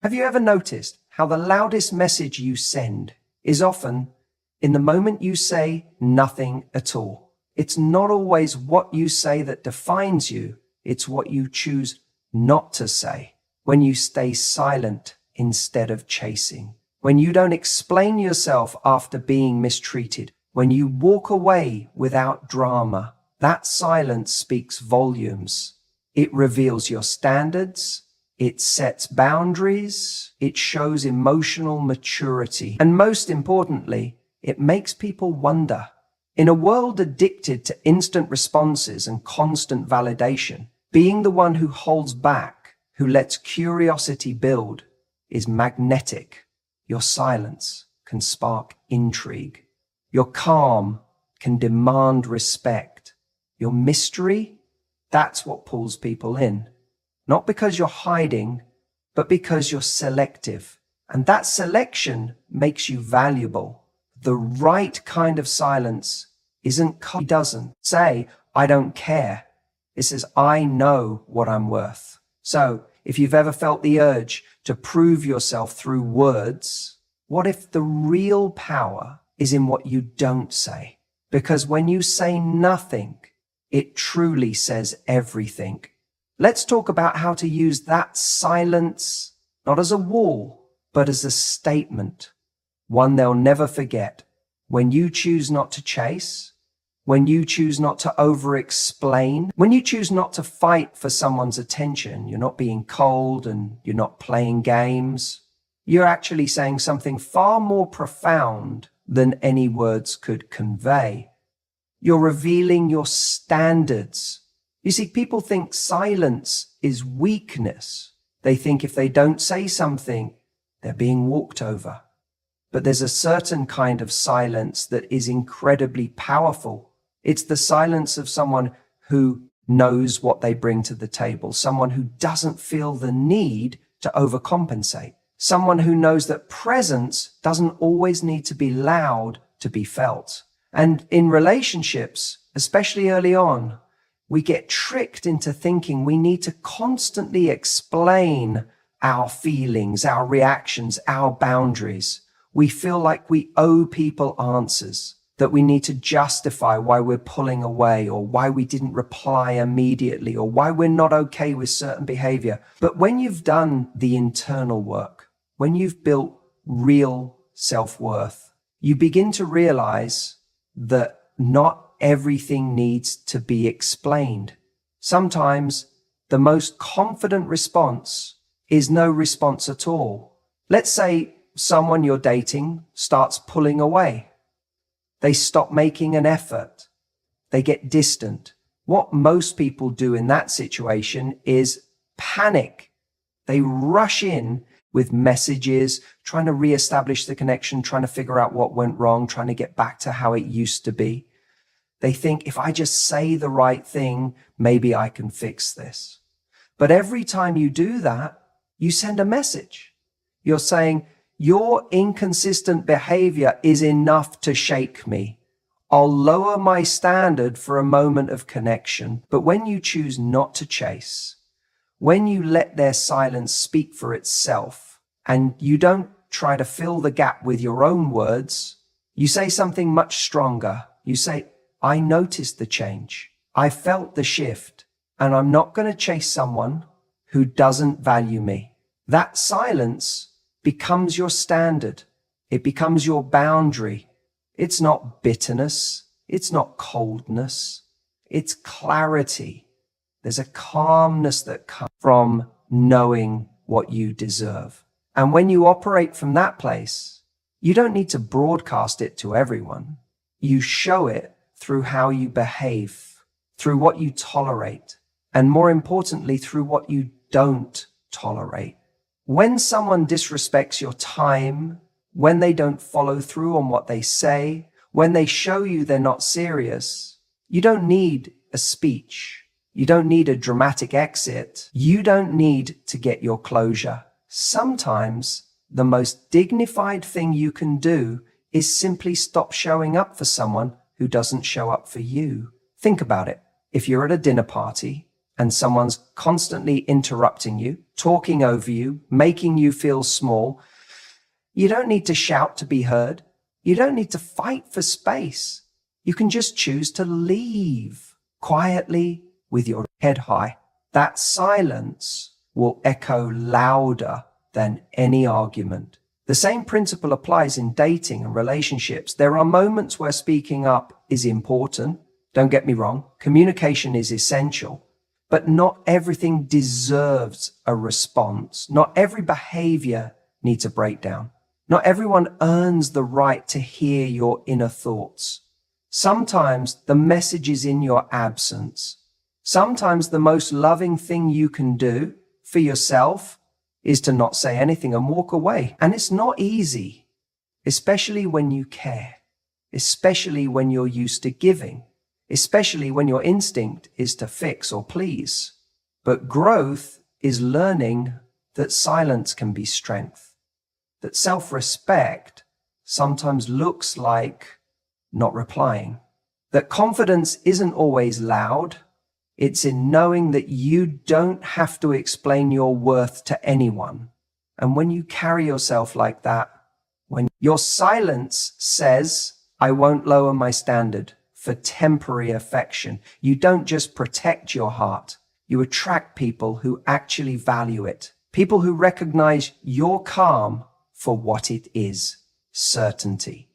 Have you ever noticed how the loudest message you send is often in the moment you say nothing at all? It's not always what you say that defines you, it's what you choose not to say. When you stay silent instead of chasing, when you don't explain yourself after being mistreated, when you walk away without drama, that silence speaks volumes. It reveals your standards, it sets boundaries, it shows emotional maturity, and most importantly, it makes people wonder. In a world addicted to instant responses and constant validation, being the one who holds back, who lets curiosity build, is magnetic. Your silence can spark intrigue. Your calm can demand respect. Your mystery, that's what pulls people in. Not because you're hiding, but because you're selective. And that selection makes you valuable. The right kind of silence he doesn't say, I don't care. It says, I know what I'm worth. So if you've ever felt the urge to prove yourself through words, what if the real power is in what you don't say? Because when you say nothing, it truly says everything. Let's talk about how to use that silence, not as a wall, but as a statement, one they'll never forget. When you choose not to chase, when you choose not to over-explain, when you choose not to fight for someone's attention, you're not being cold and you're not playing games. You're actually saying something far more profound than any words could convey. You're revealing your standards. You see, people think silence is weakness. They think if they don't say something, they're being walked over. But there's a certain kind of silence that is incredibly powerful. It's the silence of someone who knows what they bring to the table, someone who doesn't feel the need to overcompensate, someone who knows that presence doesn't always need to be loud to be felt. And in relationships, especially early on, we get tricked into thinking we need to constantly explain our feelings, our reactions, our boundaries. We feel like we owe people answers, that we need to justify why we're pulling away or why we didn't reply immediately or why we're not okay with certain behavior. But when you've done the internal work, when you've built real self-worth, you begin to realize that not everything needs to be explained. Sometimes the most confident response is no response at all. Let's say someone you're dating starts pulling away. They stop making an effort. They get distant. What most people do in that situation is panic. They rush in with messages, trying to reestablish the connection, trying to figure out what went wrong, trying to get back to how it used to be. They think, if I just say the right thing, maybe I can fix this. But every time you do that, you send a message. You're saying, your inconsistent behavior is enough to shake me. I'll lower my standard for a moment of connection. But when you choose not to chase, when you let their silence speak for itself, and you don't try to fill the gap with your own words, you say something much stronger. You say, I noticed the change. I felt the shift, and I'm not going to chase someone who doesn't value me. That silence becomes your standard. It becomes your boundary. It's not bitterness. It's not coldness. It's clarity. There's a calmness that comes from knowing what you deserve. And when you operate from that place, you don't need to broadcast it to everyone. You show it through how you behave, through what you tolerate, and more importantly, through what you don't tolerate. When someone disrespects your time, when they don't follow through on what they say, when they show you they're not serious, you don't need a speech. You don't need a dramatic exit. You don't need to get your closure. Sometimes the most dignified thing you can do is simply stop showing up for someone who doesn't show up for you. Think about it. If you're at a dinner party and someone's constantly interrupting you, talking over you, making you feel small, you don't need to shout to be heard. You don't need to fight for space. You can just choose to leave quietly with your head high. That silence will echo louder than any argument. The same principle applies in dating and relationships. There are moments where speaking up is important. Don't get me wrong. Communication is essential, but not everything deserves a response. Not every behavior needs a breakdown. Not everyone earns the right to hear your inner thoughts. Sometimes the message is in your absence. Sometimes the most loving thing you can do for yourself is to not say anything and walk away. And it's not easy, especially when you care, especially when you're used to giving, especially when your instinct is to fix or please. But growth is learning that silence can be strength. That self-respect sometimes looks like not replying. That confidence isn't always loud. It's in knowing that you don't have to explain your worth to anyone. And when you carry yourself like that, when your silence says, I won't lower my standard for temporary affection, you don't just protect your heart. You attract people who actually value it. People who recognize your calm for what it is, certainty.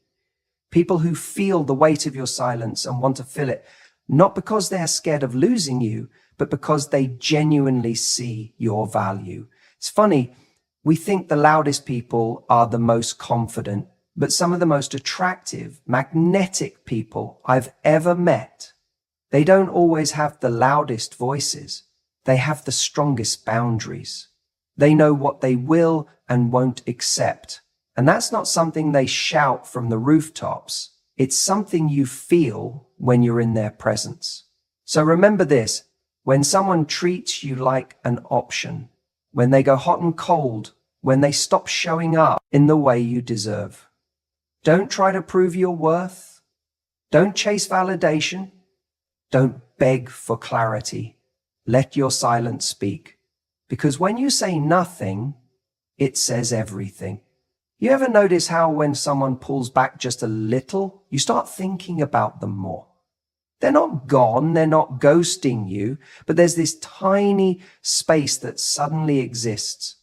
People who feel the weight of your silence and want to fill it, not because they're scared of losing you, but because they genuinely see your value. It's funny, we think the loudest people are the most confident, but some of the most attractive, magnetic people I've ever met, they don't always have the loudest voices. They have the strongest boundaries. They know what they will and won't accept. And that's not something they shout from the rooftops. It's something you feel when you're in their presence. So remember this, when someone treats you like an option, when they go hot and cold, when they stop showing up in the way you deserve, don't try to prove your worth. Don't chase validation. Don't beg for clarity. Let your silence speak. Because when you say nothing, it says everything. You ever notice how when someone pulls back just a little, you start thinking about them more? They're not gone, they're not ghosting you, but there's this tiny space that suddenly exists.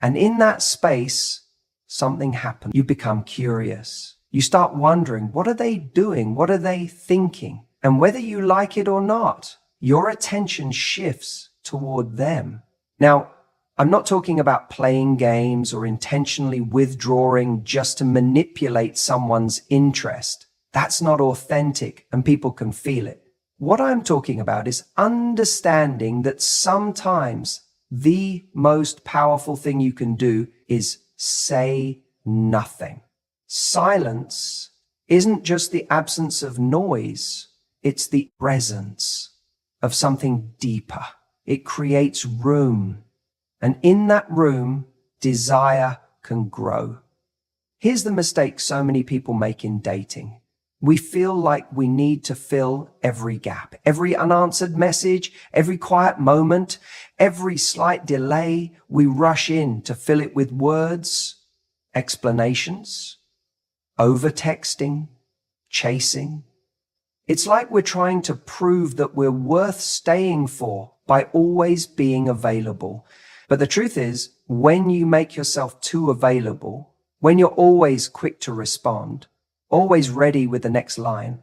And in that space, something happens. You become curious. You start wondering, what are they doing? What are they thinking? And whether you like it or not, your attention shifts toward them. Now, I'm not talking about playing games or intentionally withdrawing just to manipulate someone's interest. That's not authentic and people can feel it. What I'm talking about is understanding that sometimes the most powerful thing you can do is say nothing. Silence isn't just the absence of noise, it's the presence of something deeper. It creates room. And in that room, desire can grow. Here's the mistake so many people make in dating. We feel like we need to fill every gap, every unanswered message, every quiet moment, every slight delay. We rush in to fill it with words, explanations, over-texting, chasing. It's like we're trying to prove that we're worth staying for by always being available. But the truth is, when you make yourself too available, when you're always quick to respond, always ready with the next line,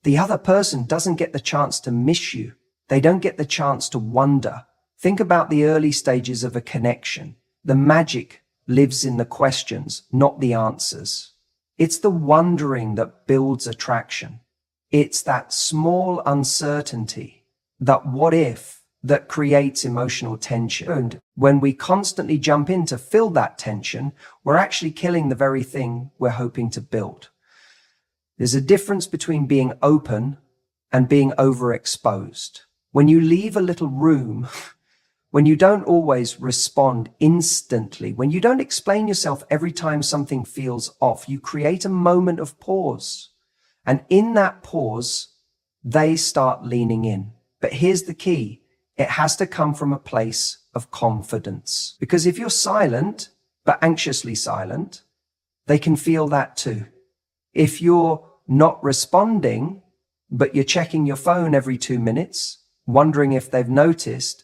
the other person doesn't get the chance to miss you. They don't get the chance to wonder. Think about the early stages of a connection. The magic lives in the questions, not the answers. It's the wondering that builds attraction. It's that small uncertainty, that what if, that creates emotional tension. And when we constantly jump in to fill that tension, we're actually killing the very thing we're hoping to build. There's a difference between being open and being overexposed. When you leave a little room, when you don't always respond instantly, when you don't explain yourself every time something feels off, you create a moment of pause. And in that pause, they start leaning in. But here's the key. It has to come from a place of confidence. Because if you're silent, but anxiously silent, they can feel that too. If you're not responding, but you're checking your phone every 2 minutes, wondering if they've noticed,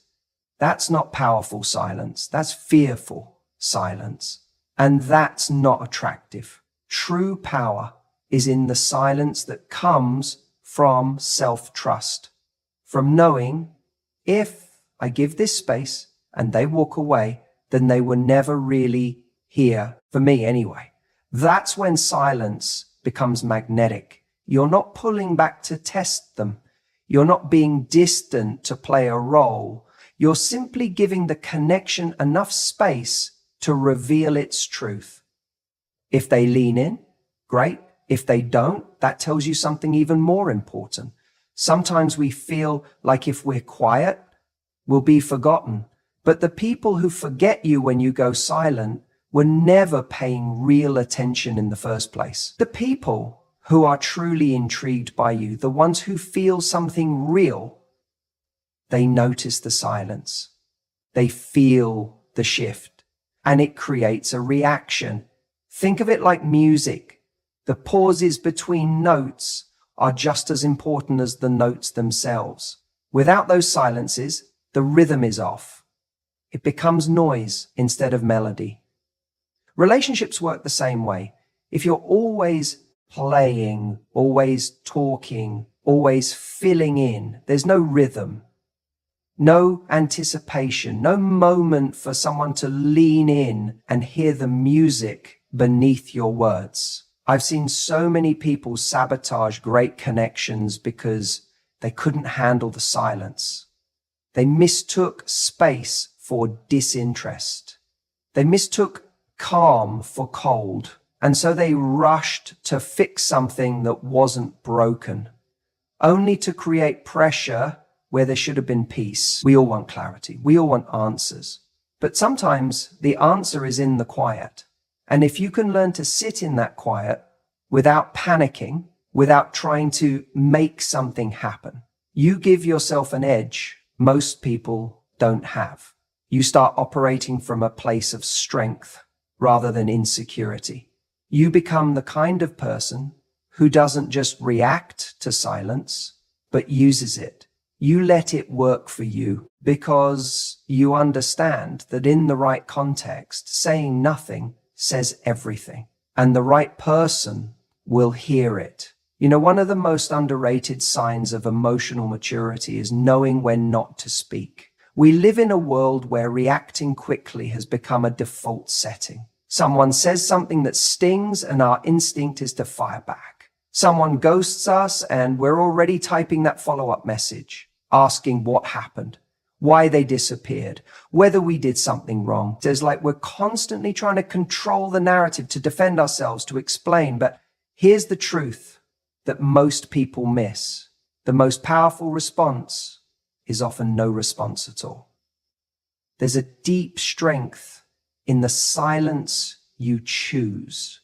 that's not powerful silence. That's fearful silence. And that's not attractive. True power is in the silence that comes from self-trust, from knowing if I give this space and they walk away, then they were never really here, for me anyway. That's when silence becomes magnetic. You're not pulling back to test them. You're not being distant to play a role. You're simply giving the connection enough space to reveal its truth. If they lean in, great. If they don't, that tells you something even more important. Sometimes we feel like if we're quiet, we'll be forgotten. But the people who forget you when you go silent were never paying real attention in the first place. The people who are truly intrigued by you, the ones who feel something real, they notice the silence. They feel the shift, and it creates a reaction. Think of it like music. The pauses between notes are just as important as the notes themselves. Without those silences, the rhythm is off. It becomes noise instead of melody. Relationships work the same way. If you're always playing, always talking, always filling in, there's no rhythm, no anticipation, no moment for someone to lean in and hear the music beneath your words. I've seen so many people sabotage great connections because they couldn't handle the silence. They mistook space for disinterest. They mistook calm for cold. And so they rushed to fix something that wasn't broken, only to create pressure where there should have been peace. We all want clarity. We all want answers. But sometimes the answer is in the quiet. And if you can learn to sit in that quiet without panicking, without trying to make something happen, you give yourself an edge most people don't have. You start operating from a place of strength rather than insecurity. You become the kind of person who doesn't just react to silence, but uses it. You let it work for you because you understand that in the right context, saying nothing says everything, and the right person will hear it. You know, one of the most underrated signs of emotional maturity is knowing when not to speak. We live in a world where reacting quickly has become a default setting. Someone says something that stings and our instinct is to fire back. Someone ghosts us and we're already typing that follow-up message, asking what happened, why they disappeared, whether we did something wrong. It's like we're constantly trying to control the narrative, to defend ourselves, to explain. But here's the truth that most people miss. The most powerful response is often no response at all. There's a deep strength in the silence you choose,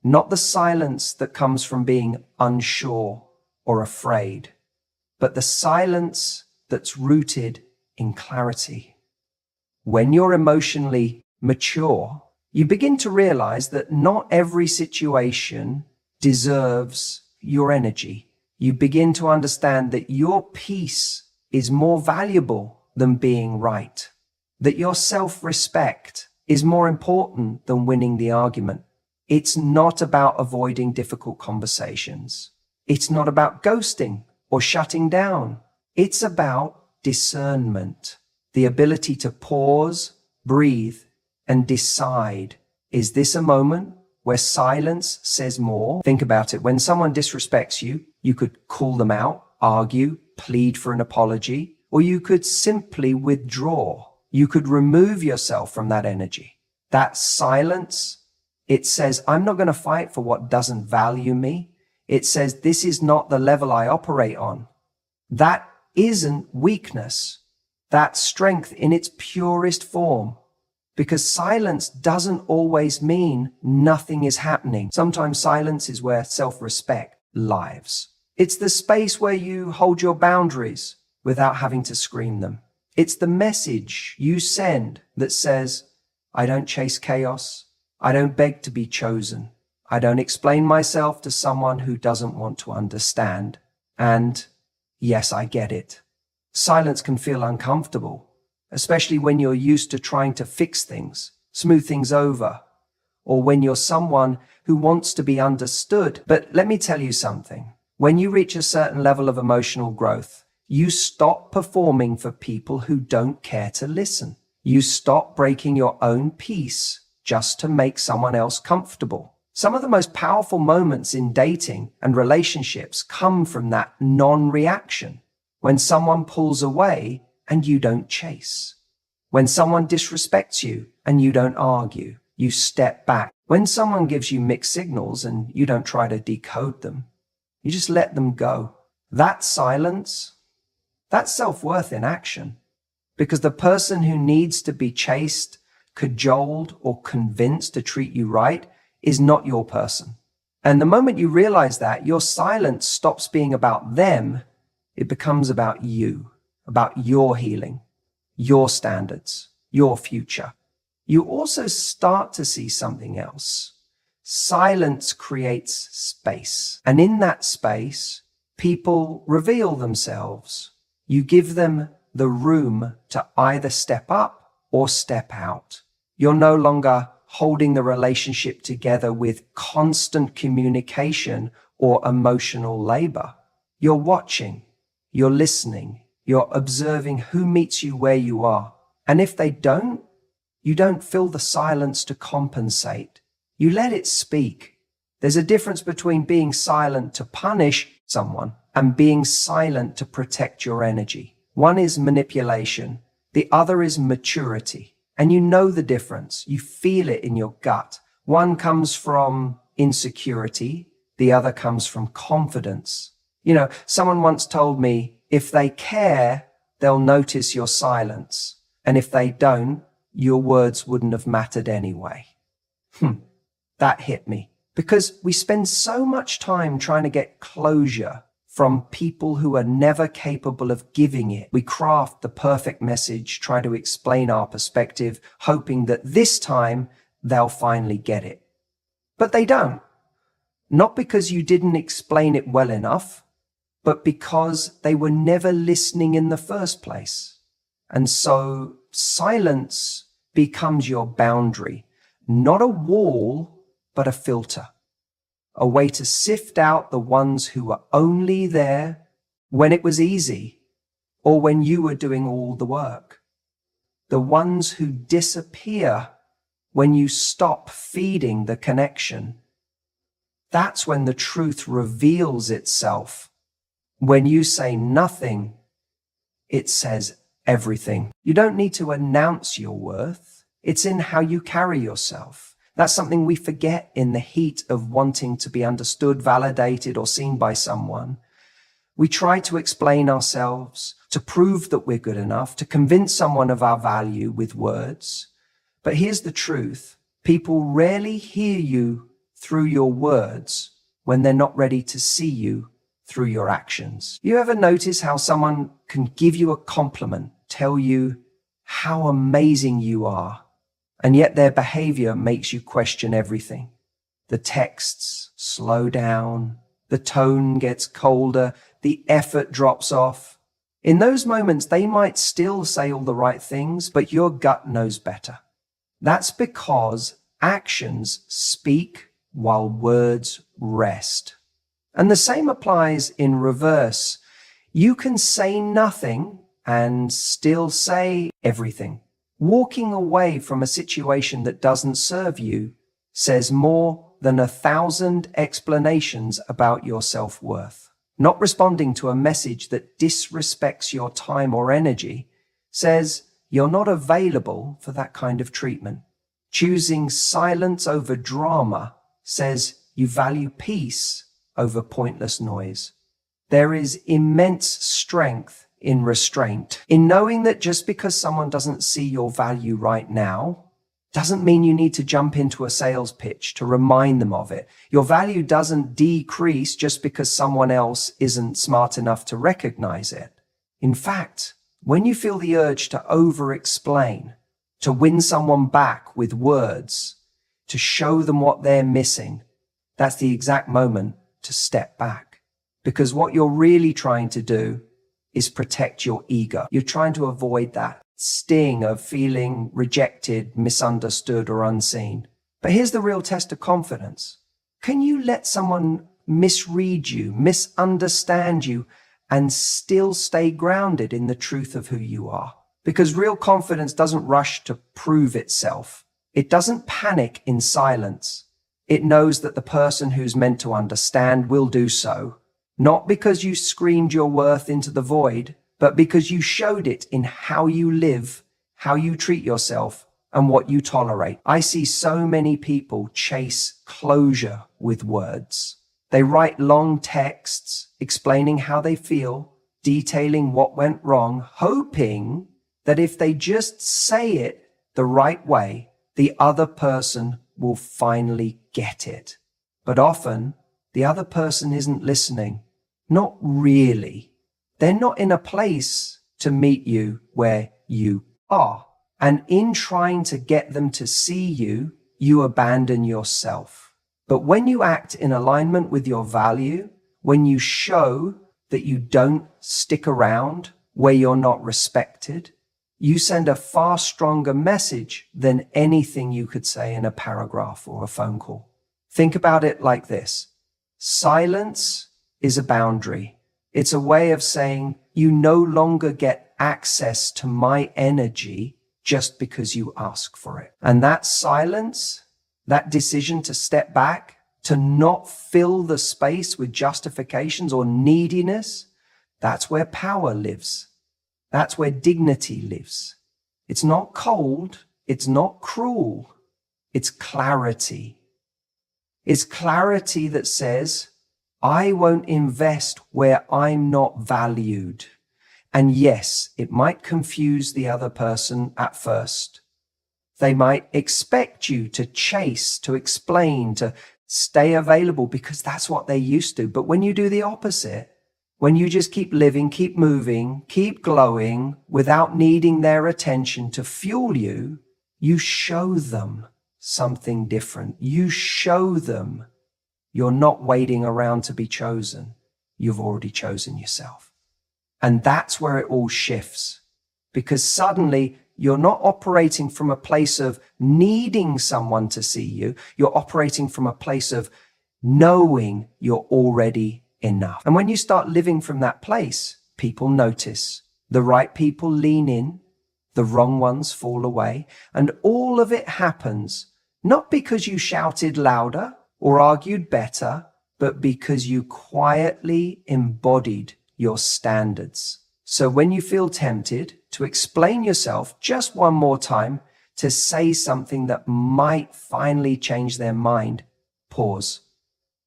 not the silence that comes from being unsure or afraid, but the silence that's rooted in clarity. When you're emotionally mature, you begin to realize that not every situation deserves your energy. You begin to understand that your peace is more valuable than being right, that your self-respect is more important than winning the argument. It's not about avoiding difficult conversations. It's not about ghosting or shutting down. It's about discernment, the ability to pause, breathe, and decide. Is this a moment where silence says more? Think about it. When someone disrespects you, you could call them out, argue, plead for an apology, or you could simply withdraw. You could remove yourself from that energy. That silence, it says, I'm not going to fight for what doesn't value me. It says, this is not the level I operate on. That isn't weakness. That's strength in its purest form. Because silence doesn't always mean nothing is happening. Sometimes silence is where self-respect lives. It's the space where you hold your boundaries without having to scream them. It's the message you send that says, I don't chase chaos. I don't beg to be chosen. I don't explain myself to someone who doesn't want to understand. And yes, I get it. Silence can feel uncomfortable, especially when you're used to trying to fix things, smooth things over, or when you're someone who wants to be understood. But let me tell you something. When you reach a certain level of emotional growth, you stop performing for people who don't care to listen. You stop breaking your own peace just to make someone else comfortable. Some of the most powerful moments in dating and relationships come from that non-reaction. When someone pulls away and you don't chase. When someone disrespects you and you don't argue, you step back. When someone gives you mixed signals and you don't try to decode them, you just let them go. That silence, that's self-worth in action. Because the person who needs to be chased, cajoled, or convinced to treat you right is not your person. And the moment you realize that, your silence stops being about them. It becomes about you, about your healing, your standards, your future. You also start to see something else. Silence creates space. And in that space, people reveal themselves. You give them the room to either step up or step out. You're no longer holding the relationship together with constant communication or emotional labor. You're watching, you're listening, you're observing who meets you where you are. And if they don't, you don't fill the silence to compensate. You let it speak. There's a difference between being silent to punish someone and being silent to protect your energy. One is manipulation, the other is maturity. And you know the difference. You feel it in your gut. One comes from insecurity, the other comes from confidence. You know, someone once told me, if they care, they'll notice your silence. And if they don't, your words wouldn't have mattered anyway. That hit me. Because we spend so much time trying to get closure from people who are never capable of giving it. We craft the perfect message, try to explain our perspective, hoping that this time they'll finally get it. But they don't. Not because you didn't explain it well enough, but because they were never listening in the first place. And so silence becomes your boundary, not a wall, but a filter. A way to sift out the ones who were only there when it was easy or when you were doing all the work. The ones who disappear when you stop feeding the connection. That's when the truth reveals itself. When you say nothing, it says everything. You don't need to announce your worth. It's in how you carry yourself. That's something we forget in the heat of wanting to be understood, validated, or seen by someone. We try to explain ourselves, to prove that we're good enough, to convince someone of our value with words. But here's the truth. People rarely hear you through your words when they're not ready to see you through your actions. You ever notice how someone can give you a compliment, tell you how amazing you are, and yet their behavior makes you question everything? The texts slow down, the tone gets colder, the effort drops off. In those moments, they might still say all the right things, but your gut knows better. That's because actions speak while words rest. And the same applies in reverse. You can say nothing and still say everything. Walking away from a situation that doesn't serve you says more than 1,000 explanations about your self-worth. Not responding to a message that disrespects your time or energy says you're not available for that kind of treatment. Choosing silence over drama says you value peace over pointless noise. There is immense strength in restraint, in knowing that just because someone doesn't see your value right now, doesn't mean you need to jump into a sales pitch to remind them of it. Your value doesn't decrease just because someone else isn't smart enough to recognize it. In fact, When you feel the urge to over-explain, to win someone back with words, to show them what they're missing, that's the exact moment to step back. Because what you're really trying to do is protect your ego. You're trying to avoid that sting of feeling rejected, misunderstood, or unseen. But here's the real test of confidence. Can you let someone misread you, misunderstand you, and still stay grounded in the truth of who you are? Because real confidence doesn't rush to prove itself. It doesn't panic in silence. It knows that the person who's meant to understand will do so, not because you screamed your worth into the void, but because you showed it in how you live, how you treat yourself, and what you tolerate. I see so many people chase closure with words. They write long texts explaining how they feel, detailing what went wrong, hoping that if they just say it the right way, the other person will finally get it. But often, the other person isn't listening. Not really. They're not in a place to meet you where you are. And in trying to get them to see you, you abandon yourself. But when you act in alignment with your value, when you show that you don't stick around where you're not respected, you send a far stronger message than anything you could say in a paragraph or a phone call. Think about it like this. Silence is a boundary. It's a way of saying you no longer get access to my energy just because you ask for it. And that silence, that decision to step back, to not fill the space with justifications or neediness, that's where power lives. That's where dignity lives. It's not cold. It's not cruel. It's clarity. It's clarity that says, I won't invest where I'm not valued. And yes, it might confuse the other person at first. They might expect you to chase, to explain, to stay available because that's what they're used to. But when you do the opposite, when you just keep living, keep moving, keep glowing without needing their attention to fuel you, you show them something different. You show them you're not waiting around to be chosen. You've already chosen yourself. And that's where it all shifts, because suddenly you're not operating from a place of needing someone to see you. You're operating from a place of knowing you're already enough. And when you start living from that place, people notice. The right people lean in, the wrong ones fall away, and all of it happens not because you shouted louder or argued better, but because you quietly embodied your standards. So when you feel tempted to explain yourself just one more time, to say something that might finally change their mind, pause.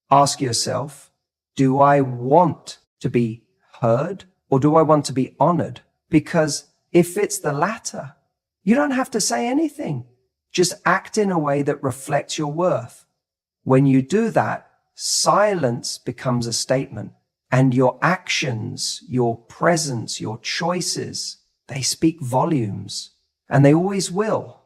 Ask yourself, do I want to be heard or do I want to be honored? Because if it's the latter, you don't have to say anything. Just act in a way that reflects your worth. When you do that, silence becomes a statement, and your actions, your presence, your choices, they speak volumes, and they always will.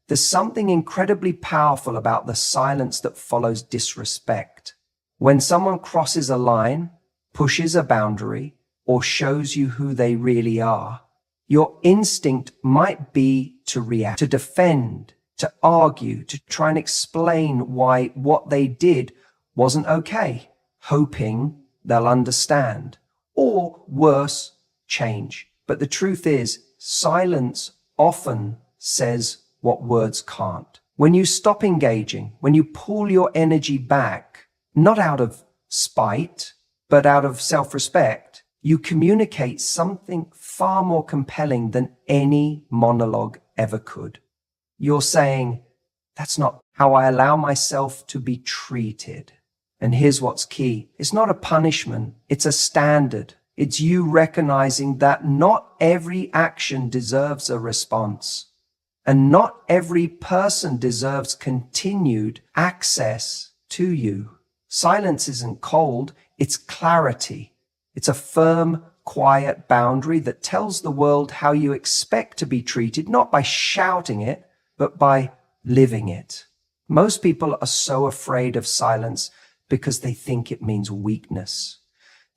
There's something incredibly powerful about the silence that follows disrespect. When someone crosses a line, pushes a boundary, or shows you who they really are, your instinct might be to react, to defend, to argue, to try and explain why what they did wasn't okay, hoping they'll understand, or worse, change. But the truth is, silence often says what words can't. When you stop engaging, when you pull your energy back, not out of spite, but out of self-respect, you communicate something far more compelling than any monologue ever could. You're saying, that's not how I allow myself to be treated. And here's what's key. It's not a punishment. It's a standard. It's you recognizing that not every action deserves a response. And not every person deserves continued access to you. Silence isn't cold. It's clarity. It's a firm quiet boundary that tells the world how you expect to be treated, not by shouting it, but by living it. Most people are so afraid of silence because they think it means weakness.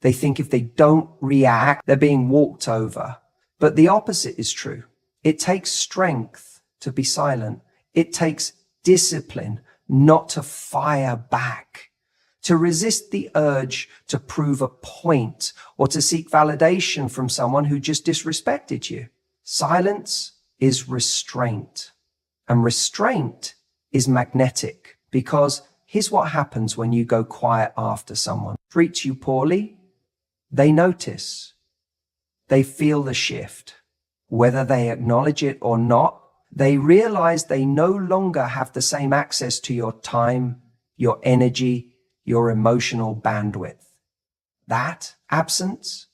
They think if they don't react, they're being walked over. But the opposite is true. It takes strength to be silent. It takes discipline not to fire back, to resist the urge to prove a point or to seek validation from someone who just disrespected you. Silence is restraint, and restraint is magnetic, because here's what happens when you go quiet after someone treats you poorly. They notice. They feel the shift. Whether they acknowledge it or not, they realize they no longer have the same access to your time, your energy, your emotional bandwidth. That absence,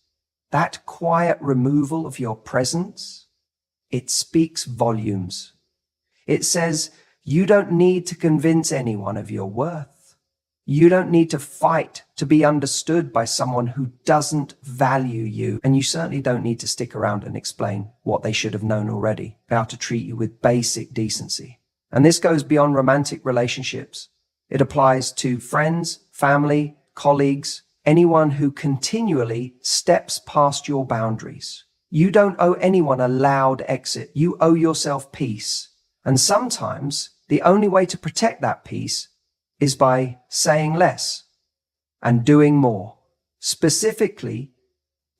that quiet removal of your presence, it speaks volumes. It says, you don't need to convince anyone of your worth. You don't need to fight to be understood by someone who doesn't value you. And you certainly don't need to stick around and explain what they should have known already, how to treat you with basic decency. And this goes beyond romantic relationships. It applies to friends, family, colleagues, anyone who continually steps past your boundaries. You don't owe anyone a loud exit. You owe yourself peace. And sometimes the only way to protect that peace is by saying less and doing more. Specifically,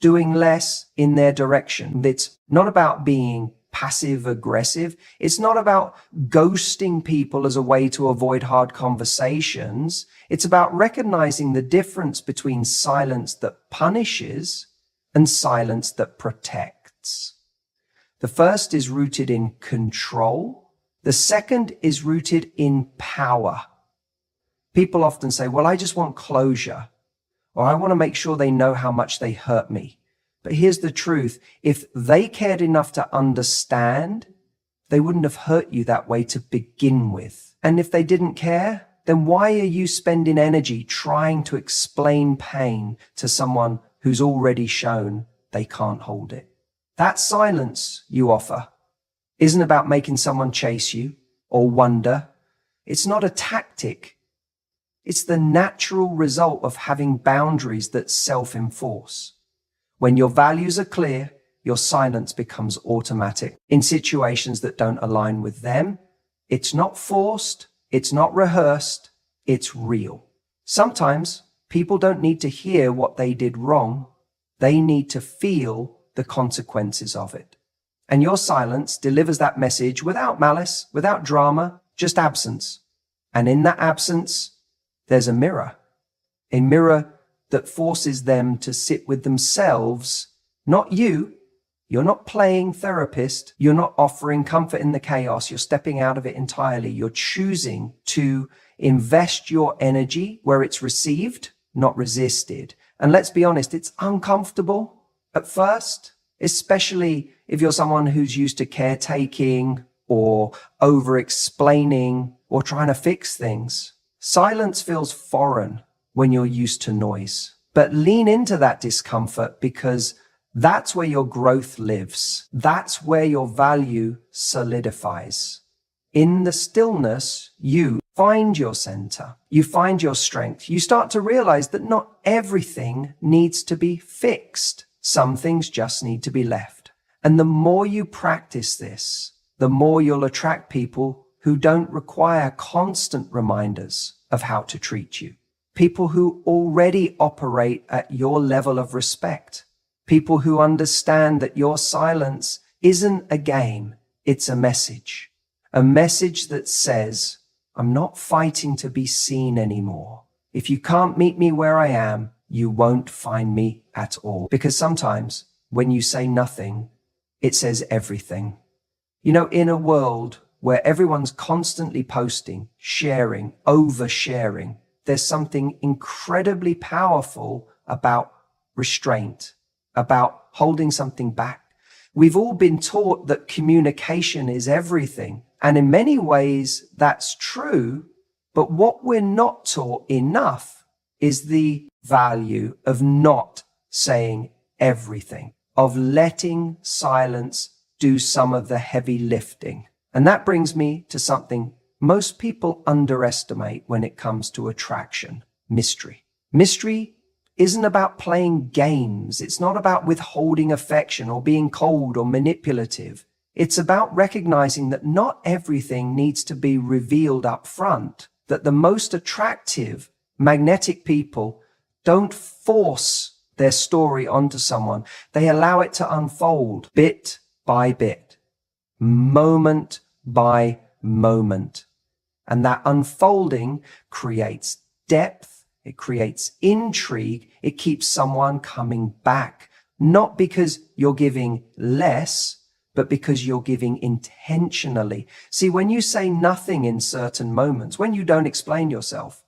doing less in their direction. It's not about being passive aggressive. It's not about ghosting people as a way to avoid hard conversations. It's about recognizing the difference between silence that punishes and silence that protects. The first is rooted in control. The second is rooted in power. People often say, well, I just want closure, or I want to make sure they know how much they hurt me. But here's the truth. If they cared enough to understand, they wouldn't have hurt you that way to begin with. And if they didn't care, then why are you spending energy trying to explain pain to someone who's already shown they can't hold it? That silence you offer isn't about making someone chase you or wonder. It's not a tactic. It's the natural result of having boundaries that self-enforce. When your values are clear, your silence becomes automatic. In situations that don't align with them, it's not forced, it's not rehearsed, it's real. Sometimes people don't need to hear what they did wrong. They need to feel the consequences of it. And your silence delivers that message without malice, without drama, just absence. And in that absence, there's a mirror that forces them to sit with themselves, not you. You're not playing therapist. You're not offering comfort in the chaos. You're stepping out of it entirely. You're choosing to invest your energy where it's received, not resisted. And let's be honest, it's uncomfortable at first, especially if you're someone who's used to caretaking or over-explaining or trying to fix things. Silence feels foreign when you're used to noise. But lean into that discomfort, because that's where your growth lives. That's where your value solidifies. In the stillness, you find your center. You find your strength. You start to realize that not everything needs to be fixed. Some things just need to be left. And the more you practice this, the more you'll attract people who don't require constant reminders of how to treat you. People who already operate at your level of respect. People who understand that your silence isn't a game, it's a message. A message that says, I'm not fighting to be seen anymore. If you can't meet me where I am, you won't find me at all. Because sometimes when you say nothing, it says everything. You know, in a world where everyone's constantly posting, sharing, oversharing, there's something incredibly powerful about restraint, about holding something back. We've all been taught that communication is everything. And in many ways, that's true. But what we're not taught enough is the value of not saying everything, of letting silence do some of the heavy lifting. And that brings me to something most people underestimate when it comes to attraction: mystery. Mystery isn't about playing games. It's not about withholding affection or being cold or manipulative. It's about recognizing that not everything needs to be revealed up front, that the most attractive, magnetic people don't force their story onto someone. They allow it to unfold bit by bit, moment by moment. And that unfolding creates depth, it creates intrigue, it keeps someone coming back, not because you're giving less, but because you're giving intentionally. See, when you say nothing in certain moments, when you don't explain yourself,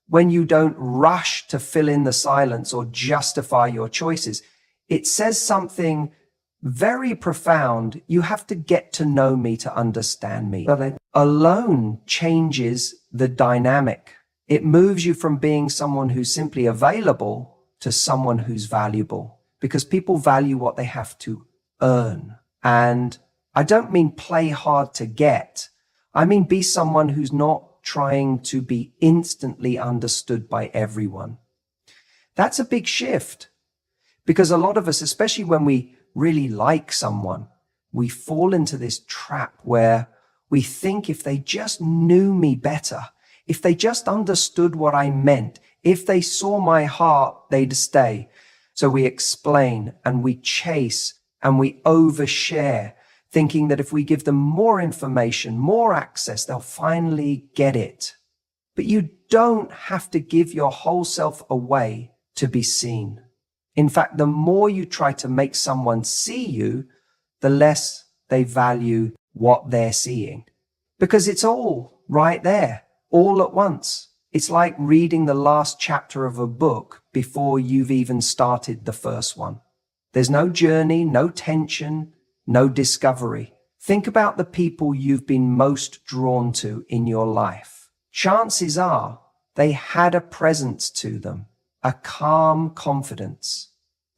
when you don't rush to fill in the silence or justify your choices, it says something very profound. You have to get to know me to understand me. Alone changes the dynamic. It moves you from being someone who's simply available to someone who's valuable, because people value what they have to earn. And I don't mean play hard to get. I mean be someone who's not trying to be instantly understood by everyone. That's a big shift, because a lot of us, especially when we really like someone, we fall into this trap where we think if they just knew me better, if they just understood what I meant, if they saw my heart, they'd stay. So we explain and we chase and we overshare, thinking that if we give them more information, more access, they'll finally get it. But you don't have to give your whole self away to be seen. In fact, the more you try to make someone see you, the less they value what they're seeing. Because it's all right there, all at once. It's like reading the last chapter of a book before you've even started the first one. There's no journey, no tension, no discovery. Think about the people you've been most drawn to in your life. Chances are they had a presence to them, a calm confidence.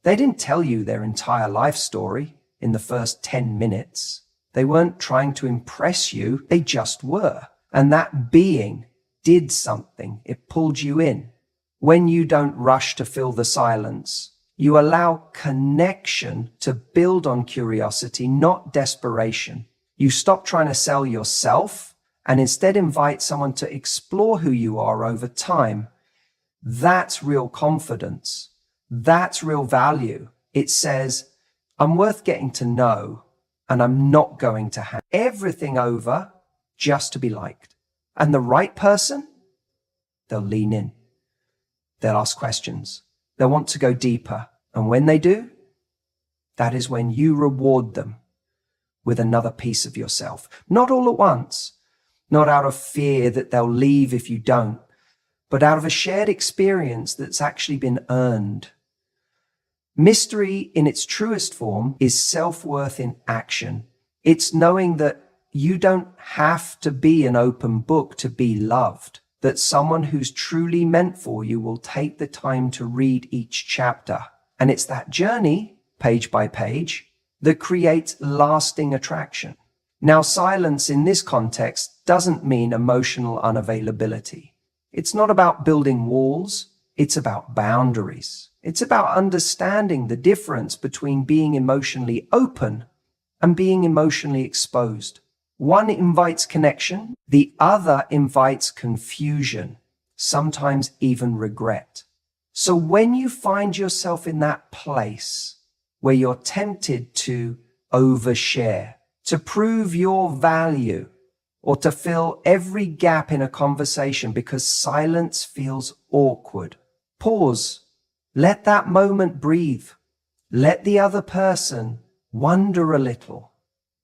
They didn't tell you their entire life story in the first 10 minutes. They weren't trying to impress you, they just were. And that being did something. It pulled you in. When you don't rush to fill the silence, you allow connection to build on curiosity, not desperation. You stop trying to sell yourself and instead invite someone to explore who you are over time. That's real confidence. That's real value. It says, I'm worth getting to know, and I'm not going to hand everything over just to be liked. And the right person, they'll lean in. They'll ask questions. They'll want to go deeper. And when they do, that is when you reward them with another piece of yourself. Not all at once, not out of fear that they'll leave if you don't, but out of a shared experience that's actually been earned. Mystery in its truest form is self-worth in action. It's knowing that you don't have to be an open book to be loved, that someone who's truly meant for you will take the time to read each chapter. And it's that journey, page by page, that creates lasting attraction. Now, silence in this context doesn't mean emotional unavailability. It's not about building walls. It's about boundaries. It's about understanding the difference between being emotionally open and being emotionally exposed. One invites connection. The other invites confusion, sometimes even regret. So when you find yourself in that place where you're tempted to overshare, to prove your value, or to fill every gap in a conversation because silence feels awkward, pause. Let that moment breathe. Let the other person wonder a little,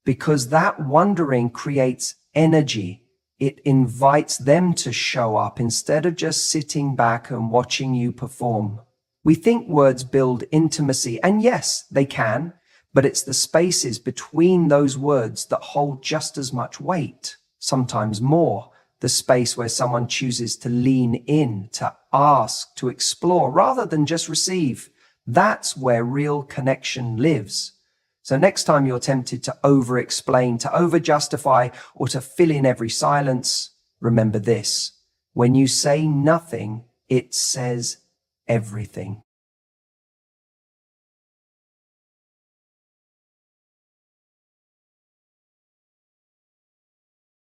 because that wondering creates energy. It invites them to show up instead of just sitting back and watching you perform. We think words build intimacy, and yes, they can, but it's the spaces between those words that hold just as much weight, sometimes more. The space where someone chooses to lean in, to ask, to explore, rather than just receive. That's where real connection lives. So next time you're tempted to over-explain, to over-justify, or to fill in every silence, remember this. When you say nothing, it says everything.